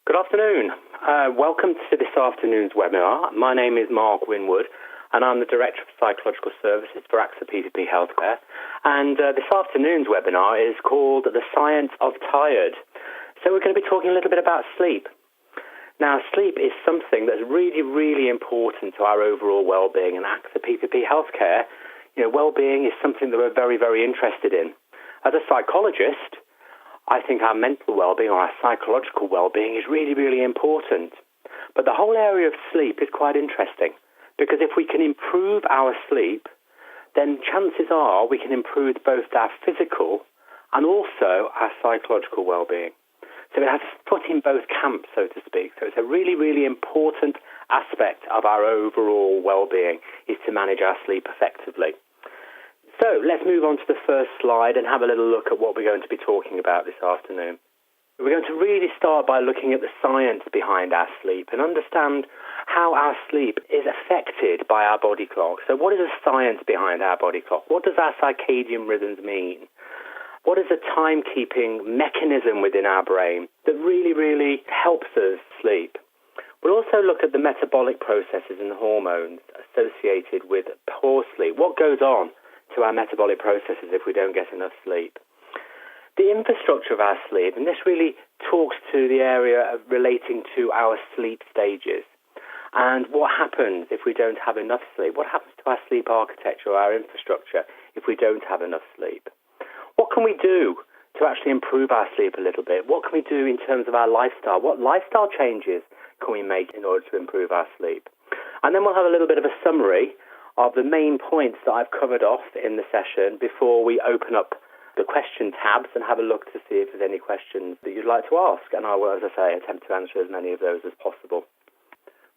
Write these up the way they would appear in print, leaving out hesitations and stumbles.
Good afternoon. Welcome to this afternoon's webinar. My name is Mark Winwood, and I'm the Director of Psychological Services for AXA PPP Healthcare. And this afternoon's webinar is called The Science of Tired. So we're going to be talking a little bit about sleep. Now, sleep is something that's really, really important to our overall well-being, and AXA PPP Healthcare, well-being is something that we're very, very interested in. As a psychologist, I think our mental well-being or our psychological well-being is really, really important. But the whole area of sleep is quite interesting, because if we can improve our sleep, then chances are we can improve both our physical and also our psychological well-being. So it has foot in both camps, so to speak. So it's a really, really important aspect of our overall well-being is to manage our sleep effectively. So let's move on to the first slide and have a little look at what we're going to be talking about this afternoon. We're going to really start by looking at the science behind our sleep and understand how our sleep is affected by our body clock. So what is the science behind our body clock? What does our circadian rhythms mean? What is the timekeeping mechanism within our brain that really, really helps us sleep? We'll also look at the metabolic processes and hormones associated with poor sleep. What goes on to our metabolic processes if we don't get enough sleep? The infrastructure of our sleep, and this really talks to the area of relating to our sleep stages and what happens if we don't have enough sleep. What happens to our sleep architecture or our infrastructure if we don't have enough sleep? What can we do to actually improve our sleep a little bit? What can we do in terms of our lifestyle? What lifestyle changes can we make in order to improve our sleep? And then we'll have a little bit of a summary of the main points that I've covered off in the session before we open up the question tabs and have a look to see if there's any questions that you'd like to ask. And I will, as I say, attempt to answer as many of those as possible.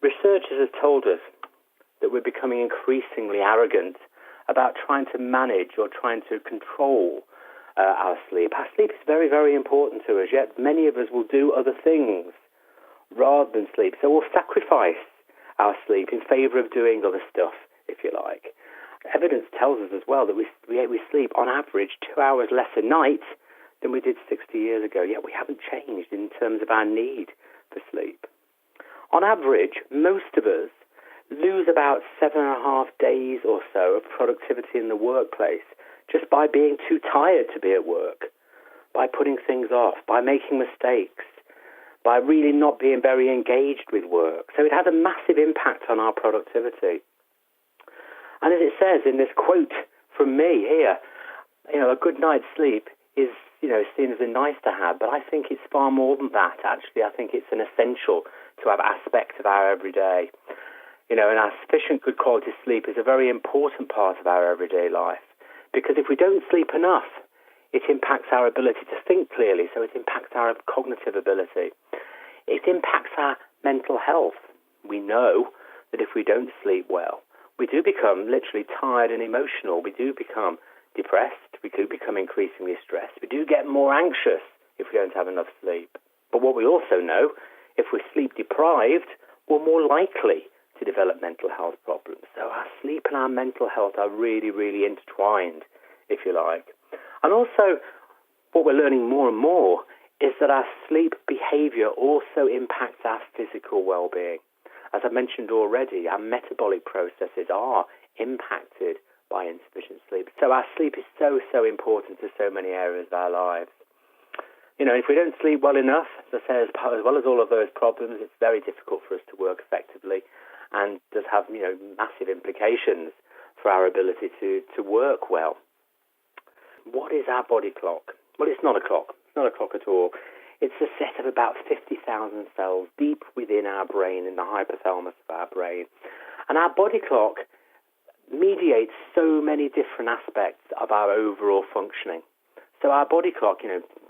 Researchers have told us that we're becoming increasingly arrogant about trying to manage or trying to control our sleep. Our sleep is very, very important to us, yet many of us will do other things rather than sleep. So we'll sacrifice our sleep in favour of doing other stuff, if you like. Evidence tells us as well that we sleep on average 2 hours less a night than we did 60 years ago, yet we haven't changed in terms of our need for sleep. On average, most of us lose about 7.5 days or so of productivity in the workplace just by being too tired to be at work, by putting things off, by making mistakes, by really not being very engaged with work. So it has a massive impact on our productivity. And as it says in this quote from me here, a good night's sleep is, seen as a nice to have, but I think it's far more than that. Actually, I think it's an essential to have aspect of our everyday. And our sufficient good quality sleep is a very important part of our everyday life, because if we don't sleep enough, it impacts our ability to think clearly, so it impacts our cognitive ability. It impacts our mental health. We know that if we don't sleep well, we do become literally tired and emotional. We do become depressed. We do become increasingly stressed. We do get more anxious if we don't have enough sleep. But what we also know, if we're sleep deprived, we're more likely to develop mental health problems. So our sleep and our mental health are really, really intertwined, if you like. And also, what we're learning more and more is that our sleep behavior also impacts our physical well-being. As I mentioned already, our metabolic processes are impacted by insufficient sleep. So our sleep is so, so important to so many areas of our lives. If we don't sleep well enough, as I say, as well as all of those problems, it's very difficult for us to work effectively and does have, massive implications for our ability to work well. What is our body clock? Well, it's not a clock. It's not a clock at all. It's a set of about 50,000 cells deep within our brain, in the hypothalamus of our brain. And our body clock mediates so many different aspects of our overall functioning. So our body clock,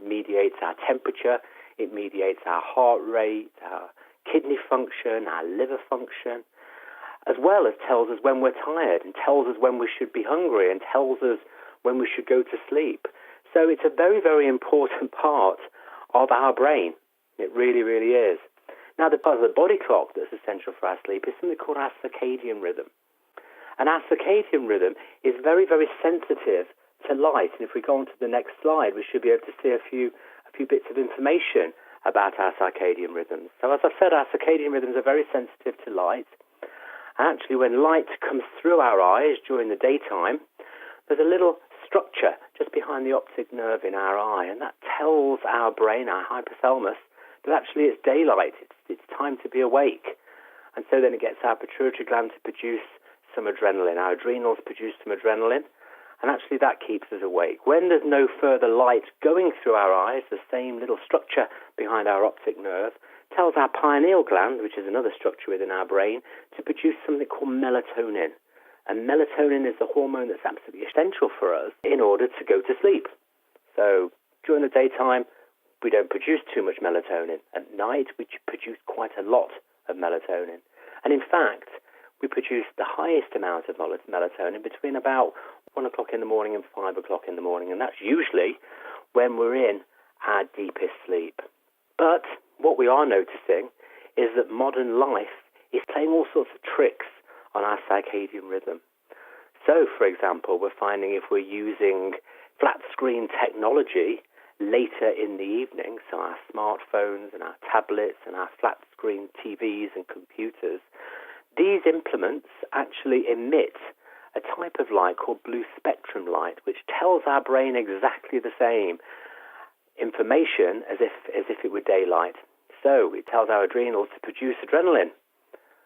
mediates our temperature, it mediates our heart rate, our kidney function, our liver function, as well as tells us when we're tired and tells us when we should be hungry and tells us when we should go to sleep. So it's a very, very important part of our brain. It really, really is. Now, the part of the body clock that's essential for our sleep is something called our circadian rhythm. And our circadian rhythm is very, very sensitive to light. And if we go on to the next slide, we should be able to see a few bits of information about our circadian rhythms. So as I said, our circadian rhythms are very sensitive to light. And actually, when light comes through our eyes during the daytime, there's a little structure just behind the optic nerve in our eye, and that tells our brain, our hypothalamus, that actually it's daylight, it's time to be awake. And so then it gets our pituitary gland to produce some adrenaline. Our adrenals produce some adrenaline, and actually that keeps us awake. When there's no further light going through our eyes, the same little structure behind our optic nerve tells our pineal gland, which is another structure within our brain, to produce something called melatonin. And melatonin is the hormone that's absolutely essential for us in order to go to sleep. So during the daytime, we don't produce too much melatonin. At night, we produce quite a lot of melatonin. And in fact, we produce the highest amount of melatonin between about 1 o'clock in the morning and 5 o'clock in the morning. And that's usually when we're in our deepest sleep. But what we are noticing is that modern life is playing all sorts of tricks on our circadian rhythm. So, for example, we're finding if we're using flat screen technology later in the evening, so our smartphones and our tablets and our flat screen TVs and computers, these implements actually emit a type of light called blue spectrum light, which tells our brain exactly the same information as if it were daylight. So it tells our adrenals to produce adrenaline.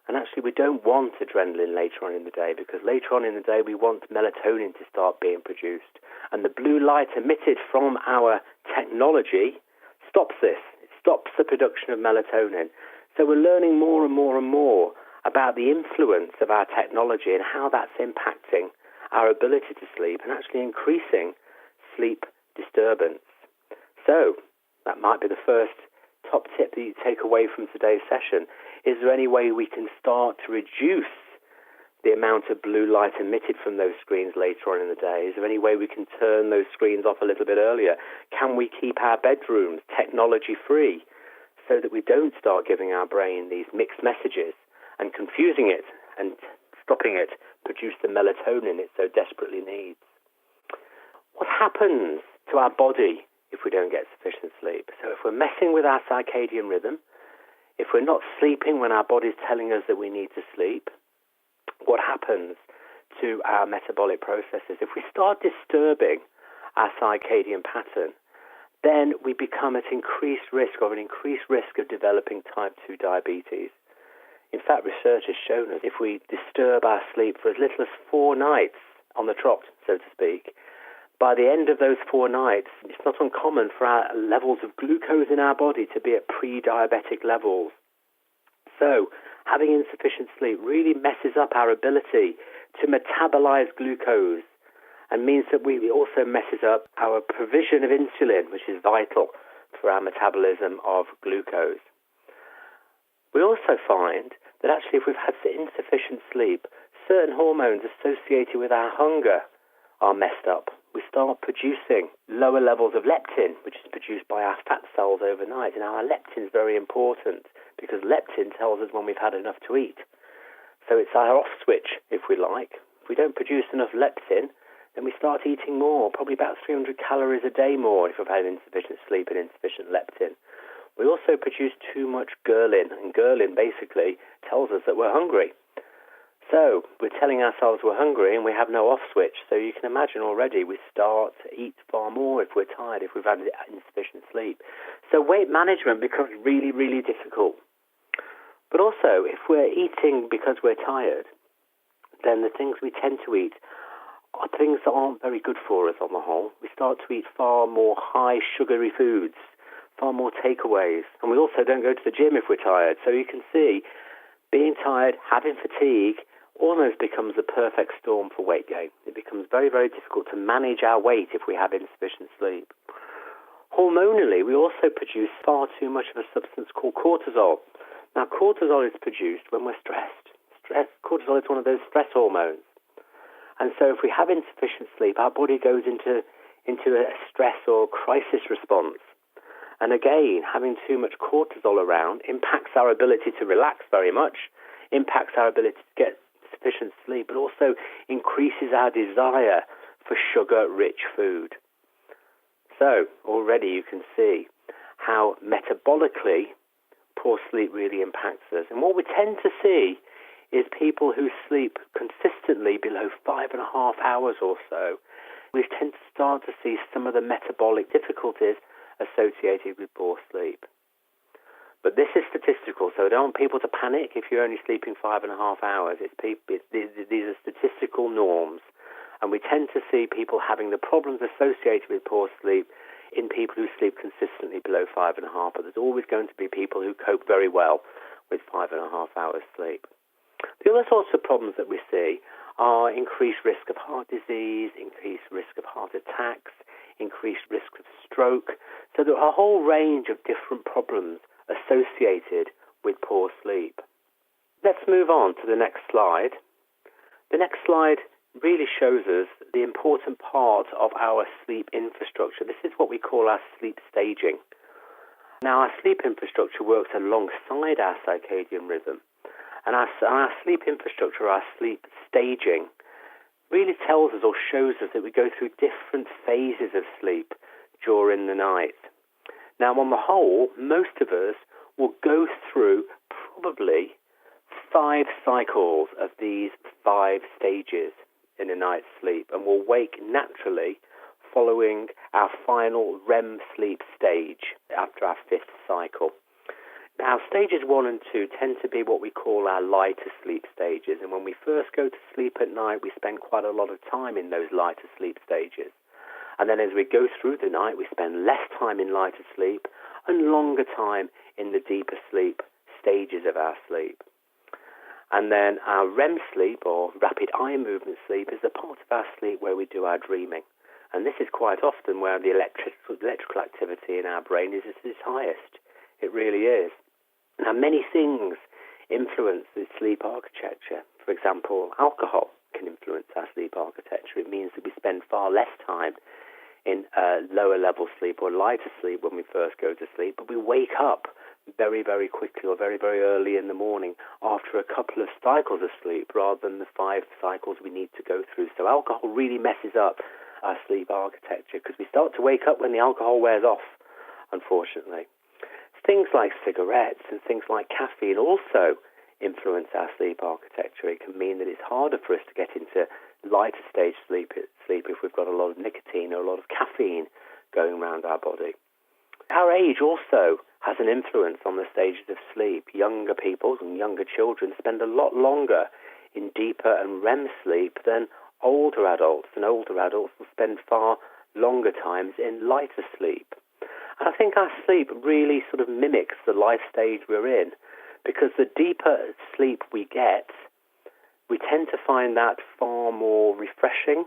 And actually we don't want adrenaline later on in the day, because later on in the day we want melatonin to start being produced. And the blue light emitted from our technology stops this. It stops the production of melatonin. So we're learning more and more and more about the influence of our technology and how that's impacting our ability to sleep and actually increasing sleep disturbance. So that might be the first top tip that you take away from today's session. Is there any way we can start to reduce the amount of blue light emitted from those screens later on in the day? Is there any way we can turn those screens off a little bit earlier? Can we keep our bedrooms technology-free so that we don't start giving our brain these mixed messages and confusing it and stopping it produce the melatonin it so desperately needs? What happens to our body if we don't get sufficient sleep? So if we're messing with our circadian rhythm, if we're not sleeping when our body's telling us that we need to sleep, what happens to our metabolic processes? If we start disturbing our circadian pattern, then we become at an increased risk of developing type 2 diabetes. In fact, research has shown us if we disturb our sleep for as little as 4 nights on the trot, so to speak, by the end of those 4 nights, it's not uncommon for our levels of glucose in our body to be at pre-diabetic levels. So, having insufficient sleep really messes up our ability to metabolize glucose and means that it also messes up our provision of insulin, which is vital for our metabolism of glucose. We also find that actually if we've had insufficient sleep, certain hormones associated with our hunger are messed up. We start producing lower levels of leptin, which is produced by our fat cells overnight. And our leptin is very important because leptin tells us when we've had enough to eat. So it's our off switch, if we like. If we don't produce enough leptin, then we start eating more, probably about 300 calories a day more if we've had insufficient sleep and insufficient leptin. We also produce too much ghrelin, and ghrelin basically tells us that we're hungry. So we're telling ourselves we're hungry and we have no off switch. So you can imagine already we start to eat far more if we're tired, if we've had insufficient sleep. So weight management becomes really, really difficult. But also, if we're eating because we're tired, then the things we tend to eat are things that aren't very good for us on the whole. We start to eat far more high sugary foods, far more takeaways. And we also don't go to the gym if we're tired. So you can see being tired, having fatigue, almost becomes the perfect storm for weight gain. It becomes very, very difficult to manage our weight if we have insufficient sleep. Hormonally, we also produce far too much of a substance called cortisol. Now, cortisol is produced when we're stressed. Cortisol is one of those stress hormones. And so if we have insufficient sleep, our body goes into a stress or crisis response. And again, having too much cortisol around impacts our ability to relax very much, impacts our ability to get sufficient sleep, but also increases our desire for sugar-rich food. So already you can see how metabolically poor sleep really impacts us. And what we tend to see is people who sleep consistently below 5.5 hours or so, we tend to start to see some of the metabolic difficulties associated with poor sleep. But this is statistical, so I don't want people to panic if you're only sleeping 5.5 hours. These are statistical norms. And we tend to see people having the problems associated with poor sleep in people who sleep consistently below 5.5, but there's always going to be people who cope very well with 5.5 hours sleep. The other sorts of problems that we see are increased risk of heart disease, increased risk of heart attacks, increased risk of stroke. So there are a whole range of different problems associated with poor sleep. Let's move on to the next slide. The next slide really shows us the important part of our sleep infrastructure. This is what we call our sleep staging. Now, our sleep infrastructure works alongside our circadian rhythm. And our sleep infrastructure, our sleep staging, really tells us or shows us that we go through different phases of sleep during the night. Now, on the whole, most of us will go through probably 5 cycles of these 5 stages in a night's sleep, and we'll wake naturally following our final REM sleep stage after our 5th cycle. Now, stages 1 and 2 tend to be what we call our lighter sleep stages, and when we first go to sleep at night, we spend quite a lot of time in those lighter sleep stages. And then as we go through the night, we spend less time in lighter sleep and longer time in the deeper sleep stages of our sleep. And then our REM sleep, or rapid eye movement sleep, is the part of our sleep where we do our dreaming. And this is quite often where the electrical activity in our brain is at its highest. It really is. Now, many things influence the sleep architecture. For example, alcohol can influence our sleep architecture. It means that we spend far less time in lower level sleep or lighter sleep when we first go to sleep, but we wake up very, very quickly or very, very early in the morning after a couple of cycles of sleep rather than the 5 cycles we need to go through. So alcohol really messes up our sleep architecture because we start to wake up when the alcohol wears off, unfortunately. Things like cigarettes and things like caffeine also influence our sleep architecture. It can mean that it's harder for us to get into lighter stage sleep if we've got a lot of nicotine or a lot of caffeine going around our body. Our age also has an influence on the stages of sleep. Younger people and younger children spend a lot longer in deeper and REM sleep than older adults, and older adults will spend far longer times in lighter sleep. And I think our sleep really sort of mimics the life stage we're in, because the deeper sleep we get, we tend to find that far more refreshing,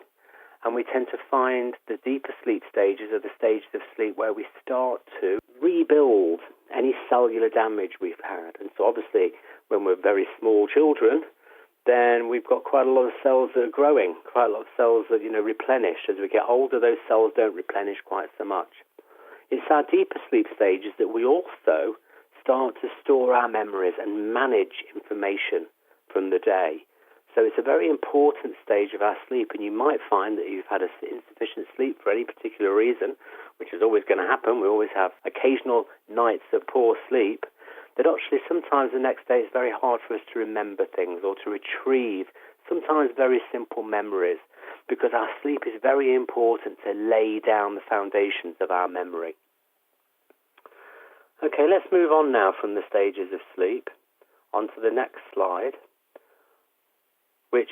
and we tend to find the deeper sleep stages are the stages of sleep where we start to rebuild any cellular damage we've had. And so obviously, when we're very small children, then we've got quite a lot of cells that are growing, quite a lot of cells that, replenish. As we get older, those cells don't replenish quite so much. It's our deeper sleep stages that we also start to store our memories and manage information from the day. So it's a very important stage of our sleep, and you might find that you've had insufficient sleep for any particular reason, which is always going to happen. We always have occasional nights of poor sleep, that actually sometimes the next day it's very hard for us to remember things or to retrieve sometimes very simple memories, because our sleep is very important to lay down the foundations of our memory. Okay, let's move on now from the stages of sleep onto the next slide, which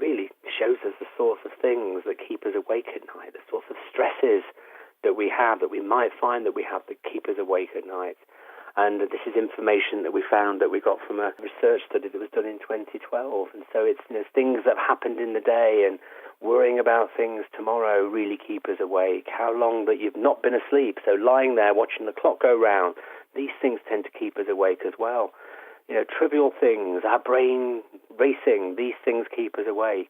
really shows us the sorts of things that keep us awake at night, the sorts of stresses that we have, that we might find that we have that keep us awake at night. And this is information that we found that we got from a research study that was done in 2012. And so it's things that have happened in the day and worrying about things tomorrow really keep us awake. How long that you've not been asleep, so lying there watching the clock go round, these things tend to keep us awake as well. Trivial things, our brain racing, these things keep us awake.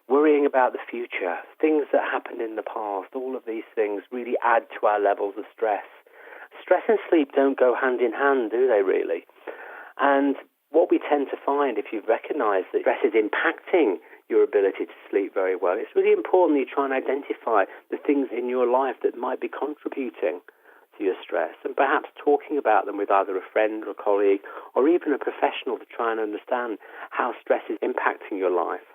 Worrying about the future, things that happened in the past, all of these things really add to our levels of stress. Stress and sleep don't go hand in hand, do they really? And what we tend to find, if you've recognized that stress is impacting your ability to sleep very well, it's really important that you try and identify the things in your life that might be contributing to your stress, and perhaps talking about them with either a friend or a colleague or even a professional to try and understand how stress is impacting your life.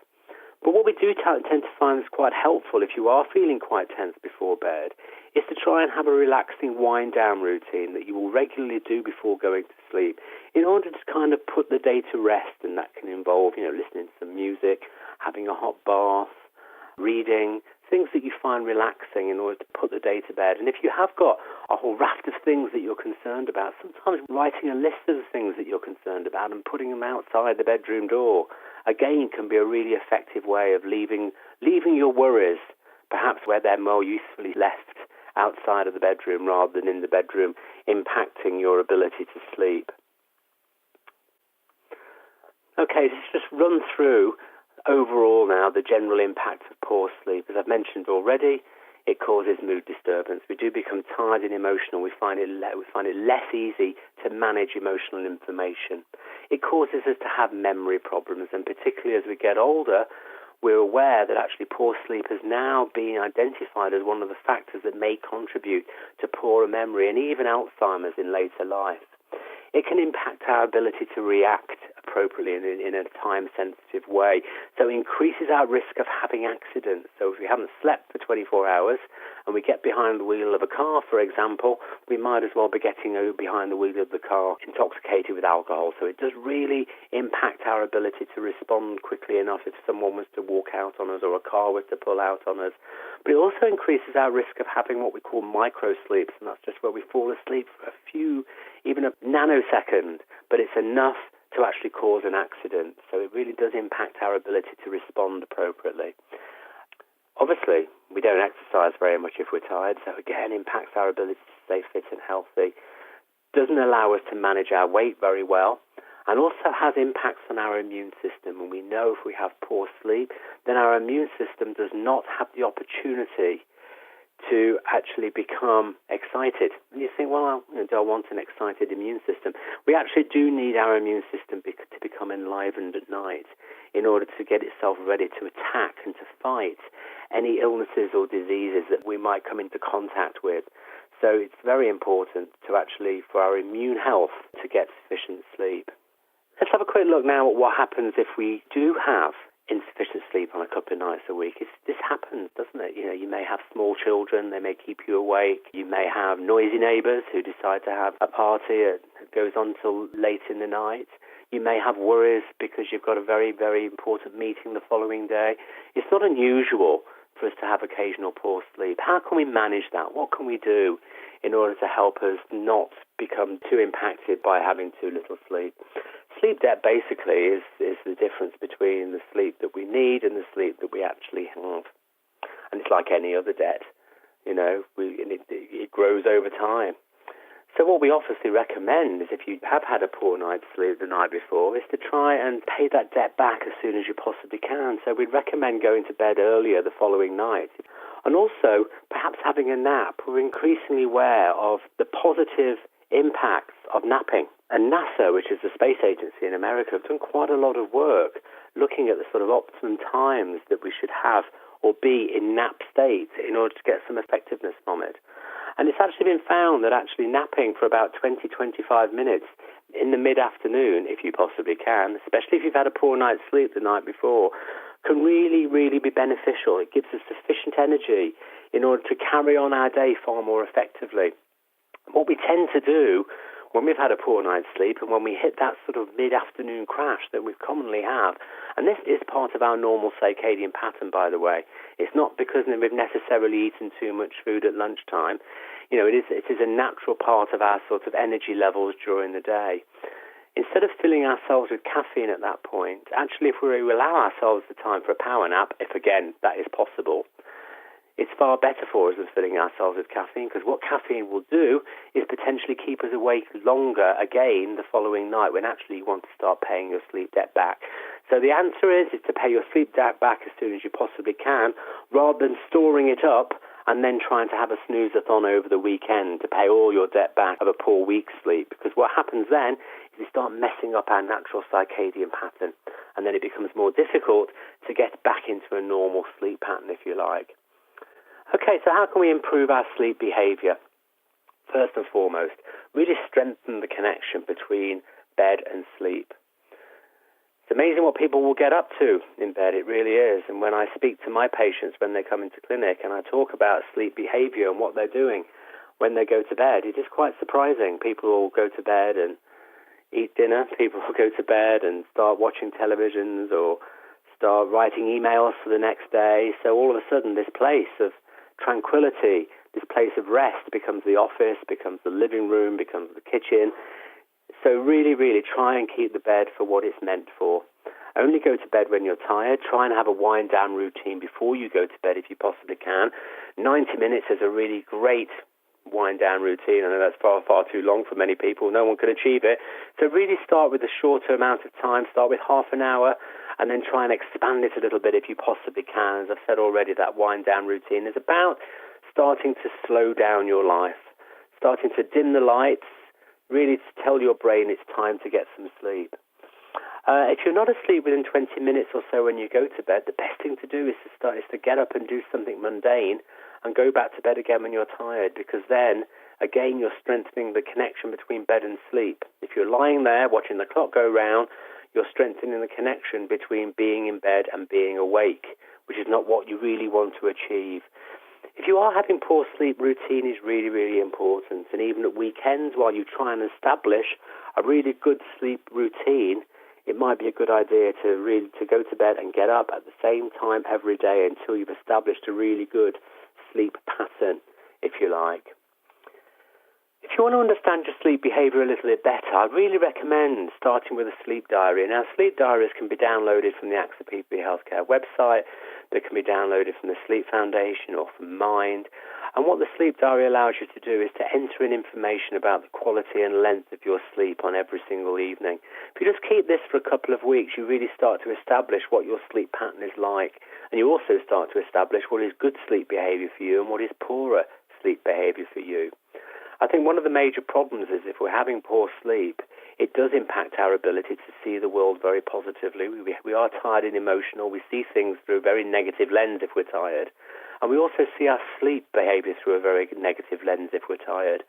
But what we do tend to find is quite helpful if you are feeling quite tense before bed is to try and have a relaxing wind-down routine that you will regularly do before going to sleep in order to kind of put the day to rest, and that can involve, listening to some music, having a hot bath, reading, things that you find relaxing in order to put the day to bed. And if you have got a whole raft of things that you're concerned about, sometimes writing a list of the things that you're concerned about and putting them outside the bedroom door, again, can be a really effective way of leaving your worries, perhaps where they're more usefully left outside of the bedroom rather than in the bedroom, impacting your ability to sleep. Okay, let's just run through overall now the general impact of poor sleep. As I've mentioned already, it causes mood disturbance. We do become tired and emotional. We find it less easy to manage emotional inflammation. It causes us to have memory problems, and particularly as we get older, we're aware that actually poor sleep has now been identified as one of the factors that may contribute to poorer memory and even Alzheimer's in later life. It can impact our ability to react appropriately in a time-sensitive way. So it increases our risk of having accidents. So if we haven't slept for 24 hours and we get behind the wheel of a car, for example, we might as well be getting behind the wheel of the car intoxicated with alcohol. So it does really impact our ability to respond quickly enough if someone was to walk out on us or a car was to pull out on us. But it also increases our risk of having what we call micro-sleeps, and that's just where we fall asleep for a few, even a nanosecond, but it's enough to actually cause an accident. So it really does impact our ability to respond appropriately. Obviously, we don't exercise very much if we're tired, so again, impacts our ability to stay fit and healthy. Doesn't allow us to manage our weight very well, and also has impacts on our immune system. And we know if we have poor sleep, then our immune system does not have the opportunity to actually become excited. And you think, well, do I want an excited immune system? We actually do need our immune system to become enlivened at night in order to get itself ready to attack and to fight any illnesses or diseases that we might come into contact with. So it's very important to actually, for our immune health, to get sufficient sleep. Let's have a quick look now at what happens if we do have insufficient sleep on a couple of nights a week. This happens, doesn't it? You may have small children, they may keep you awake. You may have noisy neighbours who decide to have a party that goes on till late in the night. You may have worries because you've got a very, very important meeting the following day. It's not unusual for us to have occasional poor sleep. How can we manage that? What can we do in order to help us not become too impacted by having too little sleep? Sleep debt basically is the difference between the sleep that we need and the sleep that we actually have. And it's like any other debt, it grows over time. So what we obviously recommend is if you have had a poor night's sleep the night before is to try and pay that debt back as soon as you possibly can. So we'd recommend going to bed earlier the following night. And also perhaps having a nap. We're increasingly aware of the positive impacts of napping. And NASA, which is the space agency in America, have done quite a lot of work looking at the sort of optimum times that we should have or be in nap state in order to get some effectiveness from it. And it's actually been found that actually napping for about 20-25 minutes in the mid-afternoon, if you possibly can, especially if you've had a poor night's sleep the night before, can really, really be beneficial. It gives us sufficient energy in order to carry on our day far more effectively. What we tend to do when we've had a poor night's sleep and when we hit that sort of mid-afternoon crash that we commonly have, and this is part of our normal circadian pattern, by the way. It's not because we've necessarily eaten too much food at lunchtime. It is a natural part of our sort of energy levels during the day. Instead of filling ourselves with caffeine at that point, actually if we allow ourselves the time for a power nap, if again that is possible, it's far better for us than filling ourselves with caffeine, because what caffeine will do is potentially keep us awake longer again the following night when actually you want to start paying your sleep debt back. So the answer is to pay your sleep debt back as soon as you possibly can, rather than storing it up and then trying to have a snooze-a-thon over the weekend to pay all your debt back of a poor week's sleep. Because what happens then is you start messing up our natural circadian pattern, and then it becomes more difficult to get back into a normal sleep pattern, if you like. Okay, so how can we improve our sleep behavior? first and foremost, really strengthen the connection between bed and sleep. It's amazing what people will get up to in bed, it really is. And when I speak to my patients when they come into clinic and I talk about sleep behavior and what they're doing when they go to bed, it is quite surprising. People will go to bed and eat dinner. People will go to bed and start watching televisions or start writing emails for the next day. So all of a sudden, this place of tranquility, this place of rest becomes the office, becomes the living room, becomes the kitchen. So really, really try and keep the bed for what it's meant for. Only go to bed when you're tired. Try and have a wind-down routine before you go to bed if you possibly can. 90 minutes is a really great wind-down routine. I know that's far, far too long for many people. No one can achieve it. So really start with a shorter amount of time. Start with half an hour and then try and expand it a little bit if you possibly can. As I've said already, that wind-down routine is about starting to slow down your life, starting to dim the lights, really to tell your brain it's time to get some sleep. If you're not asleep within 20 minutes or so when you go to bed, the best thing to do is to get up and do something mundane and go back to bed again when you're tired, because then, again, you're strengthening the connection between bed and sleep. If you're lying there watching the clock go round, you're strengthening the connection between being in bed and being awake, which is not what you really want to achieve. If you are having poor sleep, routine is really, really important. And even at weekends, while you try and establish a really good sleep routine, it might be a good idea to go to bed and get up at the same time every day until you've established a really good sleep pattern, if you like. If you want to understand your sleep behavior a little bit better, I'd really recommend starting with a sleep diary. Now, sleep diaries can be downloaded from the AXA PPP Healthcare website. They can be downloaded from the Sleep Foundation or from Mind. And what the sleep diary allows you to do is to enter in information about the quality and length of your sleep on every single evening. If you just keep this for a couple of weeks, you really start to establish what your sleep pattern is like. And you also start to establish what is good sleep behavior for you and what is poorer sleep behavior for you. I think one of the major problems is if we're having poor sleep, it does impact our ability to see the world very positively. We are tired and emotional. We see things through a very negative lens if we're tired. And we also see our sleep behavior through a very negative lens if we're tired.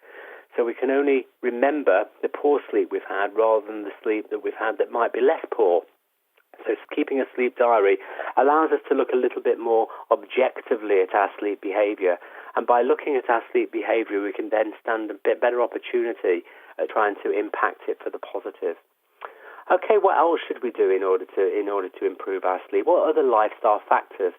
So we can only remember the poor sleep we've had rather than the sleep that we've had that might be less poor. So keeping a sleep diary allows us to look a little bit more objectively at our sleep behavior. And by looking at our sleep behavior, we can then stand a bit better opportunity at trying to impact it for the positive. Okay, what else should we do in order to improve our sleep? What other lifestyle factors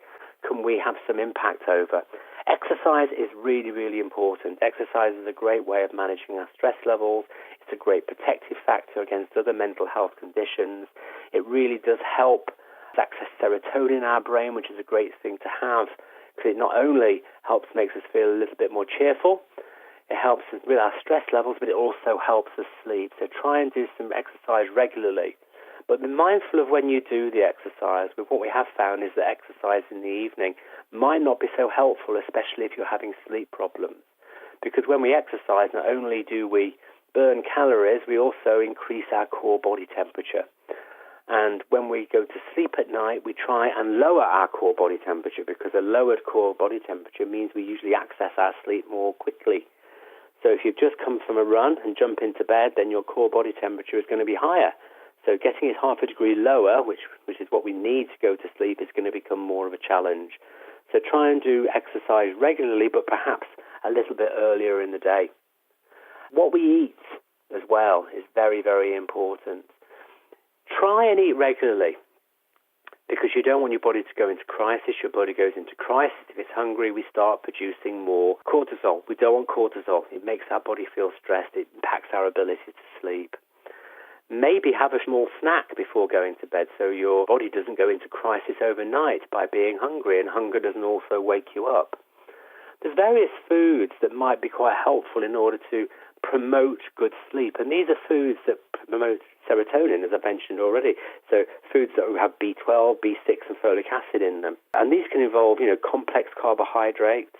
can we have some impact over? Exercise is really, really important. Exercise is a great way of managing our stress levels. It's a great protective factor against other mental health conditions. It really does help access serotonin in our brain, which is a great thing to have, because it not only makes us feel a little bit more cheerful, it helps us with our stress levels, but it also helps us sleep. So try and do some exercise regularly. But be mindful of when you do the exercise. But what we have found is that exercise in the evening might not be so helpful, especially if you're having sleep problems. Because when we exercise, not only do we burn calories, we also increase our core body temperature. And when we go to sleep at night, we try and lower our core body temperature, because a lowered core body temperature means we usually access our sleep more quickly. So if you've just come from a run and jump into bed, then your core body temperature is going to be higher. So getting it half a degree lower, which is what we need to go to sleep, is going to become more of a challenge. So try and do exercise regularly, but perhaps a little bit earlier in the day. What we eat as well is very, very important. Try and eat regularly, because you don't want your body to go into crisis. Your body goes into crisis. If it's hungry, we start producing more cortisol. We don't want cortisol. It makes our body feel stressed. It impacts our ability to sleep. Maybe have a small snack before going to bed so your body doesn't go into crisis overnight by being hungry, and hunger doesn't also wake you up. There's various foods that might be quite helpful in order to promote good sleep, and these are foods that promote serotonin, as I mentioned already. So foods that have B12, B6 and folic acid in them. And these can involve, complex carbohydrates,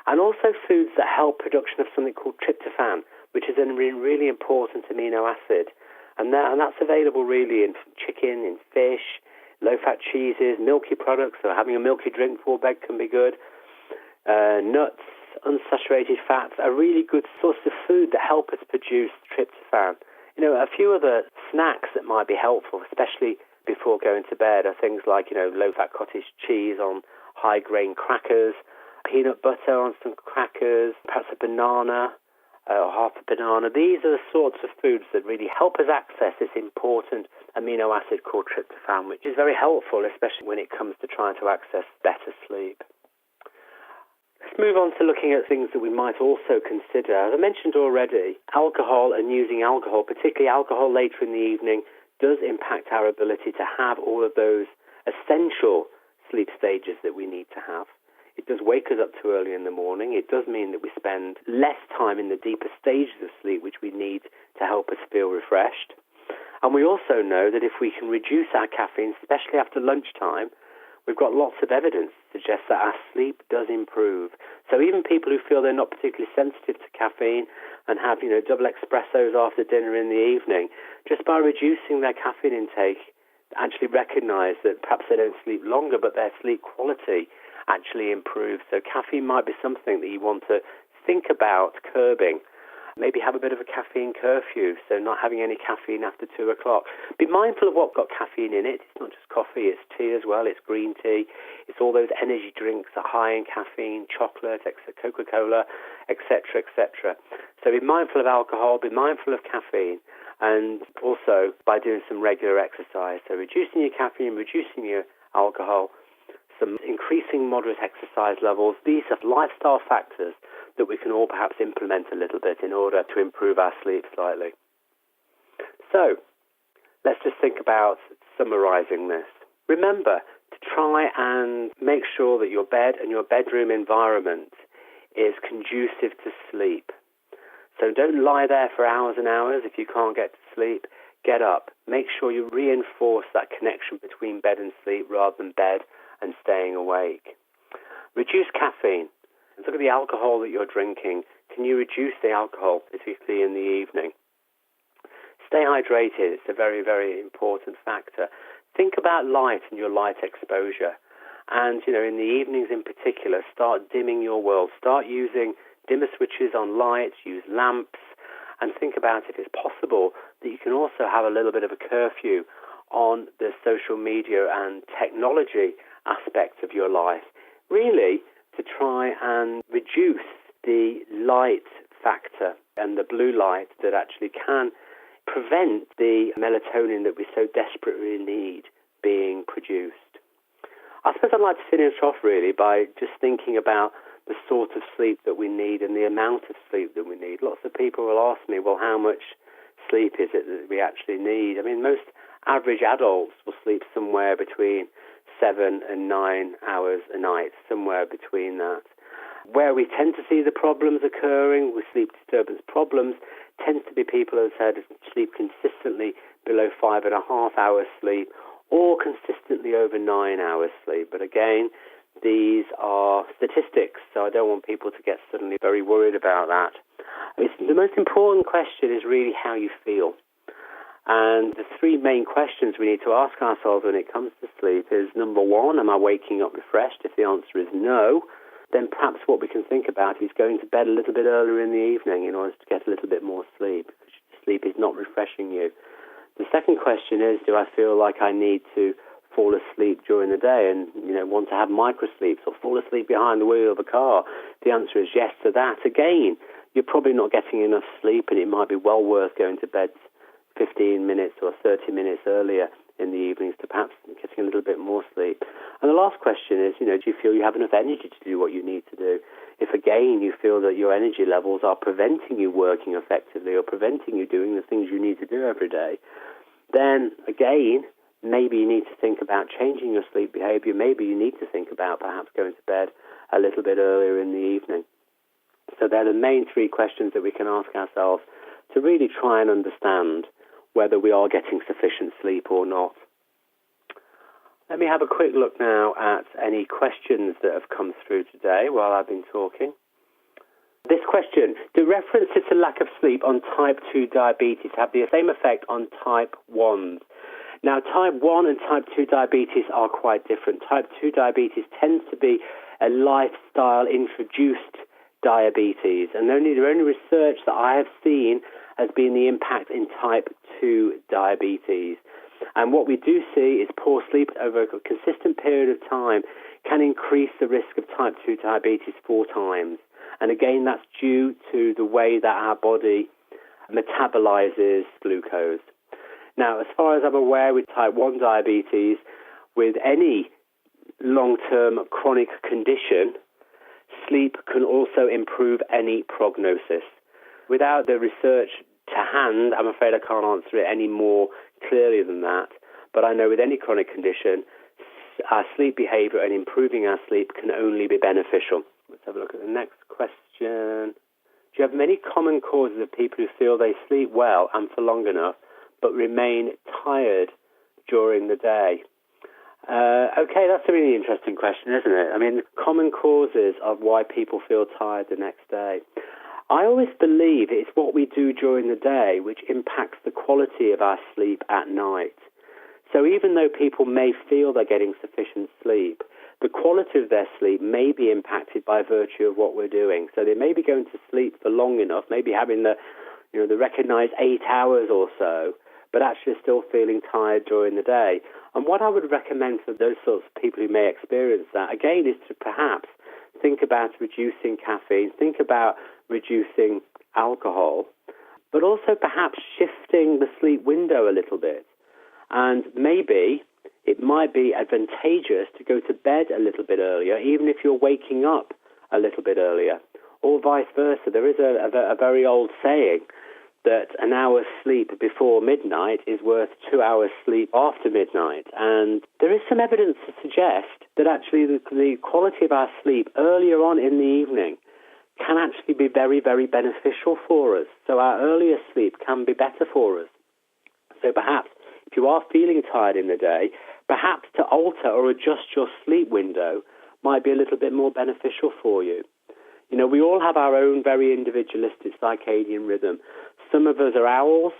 and also foods that help production of something called tryptophan, which is a really important amino acid. And that's available really in chicken, in fish, low-fat cheeses, milky products. So having a milky drink before bed can be good. Nuts, unsaturated fats are really good source of food that help us produce tryptophan. A few other snacks that might be helpful, especially before going to bed, are things like, low-fat cottage cheese on high-grain crackers, peanut butter on some crackers, perhaps a banana, or half a banana. These are the sorts of foods that really help us access this important amino acid called tryptophan, which is very helpful, especially when it comes to trying to access better sleep. Let's move on to looking at things that we might also consider. As I mentioned already, alcohol and using alcohol, particularly alcohol later in the evening, does impact our ability to have all of those essential sleep stages that we need to have. It does wake us up too early in the morning. It does mean that we spend less time in the deeper stages of sleep, which we need to help us feel refreshed. And we also know that if we can reduce our caffeine, especially after lunchtime, we've got lots of evidence to suggest that our sleep does improve. So even people who feel they're not particularly sensitive to caffeine and have, double espressos after dinner in the evening, just by reducing their caffeine intake, actually recognize that perhaps they don't sleep longer, but their sleep quality actually improves. So caffeine might be something that you want to think about curbing. Maybe have a bit of a caffeine curfew, so not having any caffeine after 2 o'clock. Be mindful of what's got caffeine in it. It's not just coffee, it's tea as well, it's green tea. It's all those energy drinks that are high in caffeine, chocolate, Coca-Cola, etc., etc. So be mindful of alcohol, be mindful of caffeine, and also by doing some regular exercise. So reducing your caffeine, reducing your alcohol, some increasing moderate exercise levels. These are lifestyle factors that we can all perhaps implement a little bit in order to improve our sleep slightly. So, let's just think about summarizing this. Remember to try and make sure that your bed and your bedroom environment is conducive to sleep. So don't lie there for hours and hours if you can't get to sleep. Get up. Make sure you reinforce that connection between bed and sleep rather than bed and staying awake. Reduce caffeine. Look at the alcohol that you're drinking. Can you reduce the alcohol, particularly in the evening? Stay hydrated. It's a very, very important factor. Think about light and your light exposure. And, in the evenings in particular, start dimming your world. Start using dimmer switches on lights, use lamps, and think about if it's possible that you can also have a little bit of a curfew on the social media and technology aspect of your life. Really, to try and reduce the light factor and the blue light that actually can prevent the melatonin that we so desperately need being produced. I suppose I'd like to finish off really by just thinking about the sort of sleep that we need and the amount of sleep that we need. Lots of people will ask me, well, how much sleep is it that we actually need? I mean, most average adults will sleep somewhere between 7 and 9 hours a night, somewhere between that. Where we tend to see the problems occurring with sleep disturbance problems tends to be people who have had sleep consistently below 5.5 hours sleep or consistently over 9 hours sleep. But again, these are statistics, so I don't want people to get suddenly very worried about that. The most important question is really how you feel. And the three main questions we need to ask ourselves when it comes to sleep is, number one, am I waking up refreshed? If the answer is no, then perhaps what we can think about is going to bed a little bit earlier in the evening in order to get a little bit more sleep, because sleep is not refreshing you. The second question is, do I feel like I need to fall asleep during the day and, want to have microsleeps or fall asleep behind the wheel of a car? The answer is yes to that. Again, you're probably not getting enough sleep, and it might be well worth going to bed 15 minutes or 30 minutes earlier in the evenings to perhaps getting a little bit more sleep. And the last question is, do you feel you have enough energy to do what you need to do? If, again, you feel that your energy levels are preventing you working effectively or preventing you doing the things you need to do every day, then, again, maybe you need to think about changing your sleep behavior. Maybe you need to think about perhaps going to bed a little bit earlier in the evening. So they're the main three questions that we can ask ourselves to really try and understand whether we are getting sufficient sleep or not. Let me have a quick look now at any questions that have come through today while I've been talking. This question, do references to lack of sleep on type 2 diabetes have the same effect on type 1s? Now, type 1 and type 2 diabetes are quite different. Type 2 diabetes tends to be a lifestyle-introduced diabetes. And the only research that I have seen has been the impact in type 2 diabetes. And what we do see is poor sleep over a consistent period of time can increase the risk of type 2 diabetes 4 times. And again, that's due to the way that our body metabolizes glucose. Now, as far as I'm aware with type 1 diabetes, with any long-term chronic condition, sleep can also improve any prognosis. Without the research to hand, I'm afraid I can't answer it any more clearly than that. But I know with any chronic condition, our sleep behavior and improving our sleep can only be beneficial. Let's have a look at the next question. Do you have many common causes of people who feel they sleep well and for long enough, but remain tired during the day? Okay, that's a really interesting question, isn't it? I mean, common causes of why people feel tired the next day. I always believe it's what we do during the day which impacts the quality of our sleep at night. So even though people may feel they're getting sufficient sleep, the quality of their sleep may be impacted by virtue of what we're doing. So they may be going to sleep for long enough, maybe having the recognized 8 hours or so, but actually still feeling tired during the day. And what I would recommend for those sorts of people who may experience that, again, is to perhaps think about reducing caffeine, think about reducing alcohol, but also perhaps shifting the sleep window a little bit. And maybe it might be advantageous to go to bed a little bit earlier, even if you're waking up a little bit earlier, or vice versa. There is a very old saying that an hour's sleep before midnight is worth 2 hours sleep after midnight. And there is some evidence to suggest that actually the quality of our sleep earlier on in the evening can actually be very, very beneficial for us. So our earlier sleep can be better for us. So perhaps if you are feeling tired in the day, perhaps to alter or adjust your sleep window might be a little bit more beneficial for you. You know, we all have our own very individualistic circadian rhythm. Some of us are owls,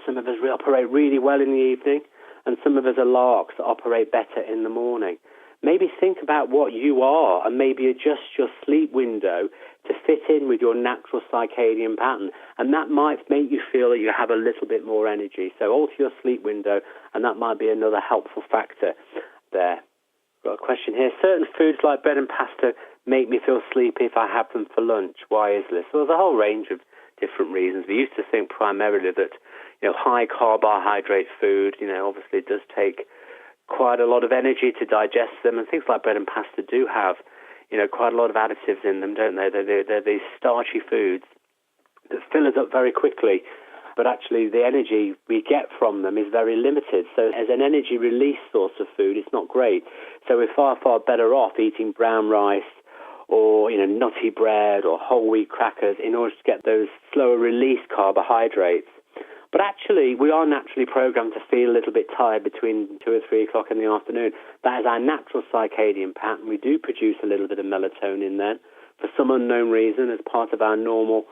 some of us operate really well in the evening, and some of us are larks that operate better in the morning. Maybe think about what you are and maybe adjust your sleep window to fit in with your natural circadian pattern, and that might make you feel that you have a little bit more energy. So alter your sleep window, and that might be another helpful factor there. Got a question here. Certain foods like bread and pasta make me feel sleepy if I have them for lunch. Why is this? Well, there's a whole range of different reasons. We used to think primarily that, high carbohydrate food, obviously does take quite a lot of energy to digest them, and things like bread and pasta do have, quite a lot of additives in them, don't they? They're these starchy foods that fill us up very quickly, but actually the energy we get from them is very limited. So as an energy release source of food, it's not great. So we're far, far better off eating brown rice or, nutty bread or whole wheat crackers in order to get those slower release carbohydrates. But actually, we are naturally programmed to feel a little bit tired between 2 or 3 o'clock in the afternoon. That is our natural circadian pattern. We do produce a little bit of melatonin then, for some unknown reason, as part of our normal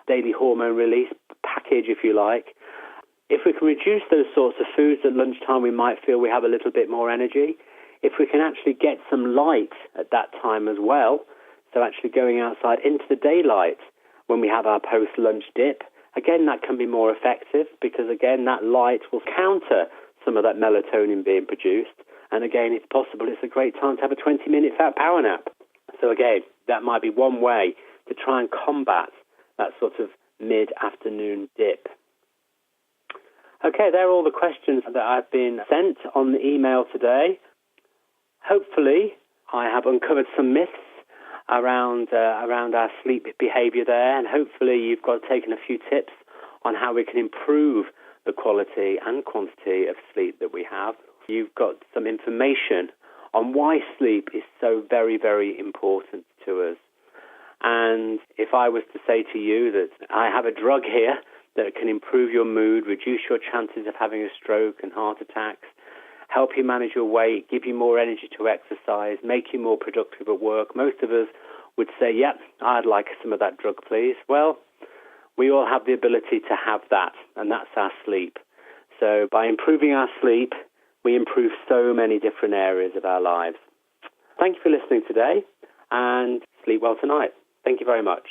daily hormone release package, if you like. If we can reduce those sorts of foods at lunchtime, we might feel we have a little bit more energy. If we can actually get some light at that time as well, so actually going outside into the daylight when we have our post-lunch dip, again, that can be more effective because, again, that light will counter some of that melatonin being produced. And, again, it's possible it's a great time to have a 20-minute fat power nap. So, again, that might be one way to try and combat that sort of mid-afternoon dip. Okay, there are all the questions that I've been sent on the email today. Hopefully, I have uncovered some myths around our sleep behavior there, and hopefully you've taken a few tips on how we can improve the quality and quantity of sleep that we have. You've got some information on why sleep is so very, very important to us. And if I was to say to you that I have a drug here that can improve your mood, reduce your chances of having a stroke and heart attacks, help you manage your weight, give you more energy to exercise, make you more productive at work, most of us would say, yep, I'd like some of that drug, please. Well, we all have the ability to have that, and that's our sleep. So by improving our sleep, we improve so many different areas of our lives. Thank you for listening today, and sleep well tonight. Thank you very much.